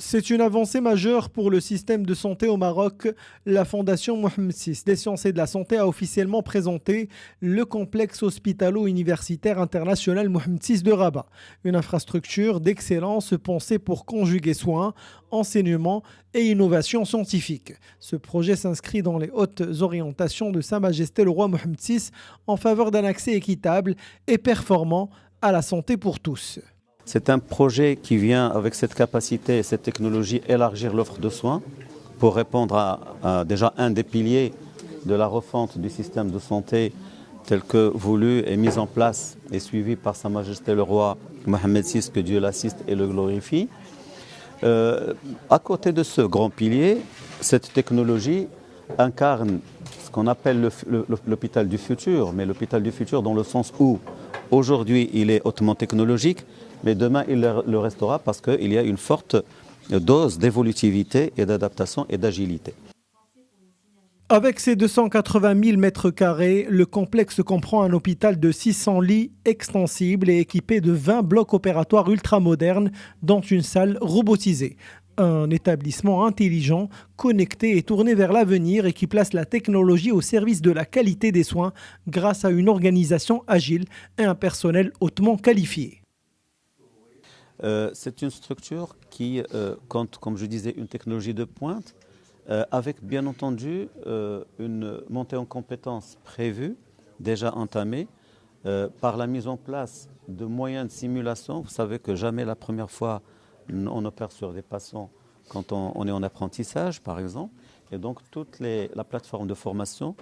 C'est une avancée majeure pour le système de santé au Maroc. La Fondation Mohamed VI des sciences et de la santé a officiellement présenté le complexe hospitalo-universitaire international Mohamed VI de Rabat, une infrastructure d'excellence pensée pour conjuguer soins, enseignement et innovation scientifique. Ce projet s'inscrit dans les hautes orientations de Sa Majesté le roi Mohamed VI en faveur d'un accès équitable et performant à la santé pour tous. C'est un projet qui vient avec cette capacité, cette technologie, élargir l'offre de soins pour répondre à déjà un des piliers de la refonte du système de santé tel que voulu et mis en place et suivi par Sa Majesté le roi Mohamed VI, que Dieu l'assiste et le glorifie. À côté de ce grand pilier, cette technologie incarne ce qu'on appelle l'hôpital du futur, mais l'hôpital du futur dans le sens où aujourd'hui il est hautement technologique, mais demain il le restera parce qu'il y a une forte dose d'évolutivité et d'adaptation et d'agilité. Avec ses 280 000 mètres carrés, le complexe comprend un hôpital de 600 lits extensibles et équipé de 20 blocs opératoires ultramodernes, dont une salle robotisée. Un établissement intelligent, connecté et tourné vers l'avenir et qui place la technologie au service de la qualité des soins grâce à une organisation agile et un personnel hautement qualifié. C'est une structure qui compte, comme je disais, une technologie de pointe, avec bien entendu une montée en compétences prévue, déjà entamée, par la mise en place de moyens de simulation. Vous savez que jamais la première fois on opère sur des patients quand on est en apprentissage, par exemple. Et donc toute la plateforme de formation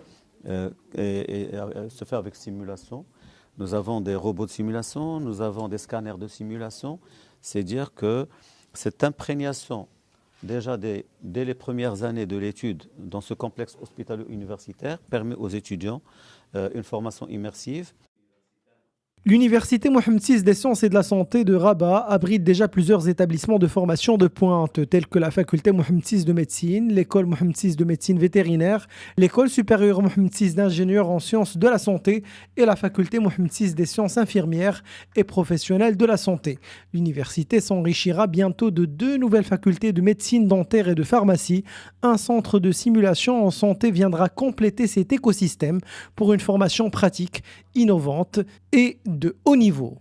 se fait avec simulation. Nous avons des robots de simulation, nous avons des scanners de simulation. C'est dire que cette imprégnation, déjà dès les premières années de l'étude dans ce complexe hospitalo-universitaire, permet aux étudiants une formation immersive. L'Université Mohamed VI des sciences et de la santé de Rabat abrite déjà plusieurs établissements de formation de pointe, tels que la faculté Mohamed VI de médecine, l'école Mohamed VI de médecine vétérinaire, l'école supérieure Mohamed VI d'ingénieurs en sciences de la santé et la faculté Mohamed VI des sciences infirmières et professionnelles de la santé. L'université s'enrichira bientôt de 2 nouvelles facultés de médecine dentaire et de pharmacie. Un centre de simulation en santé viendra compléter cet écosystème pour une formation pratique, innovante et de haut niveau.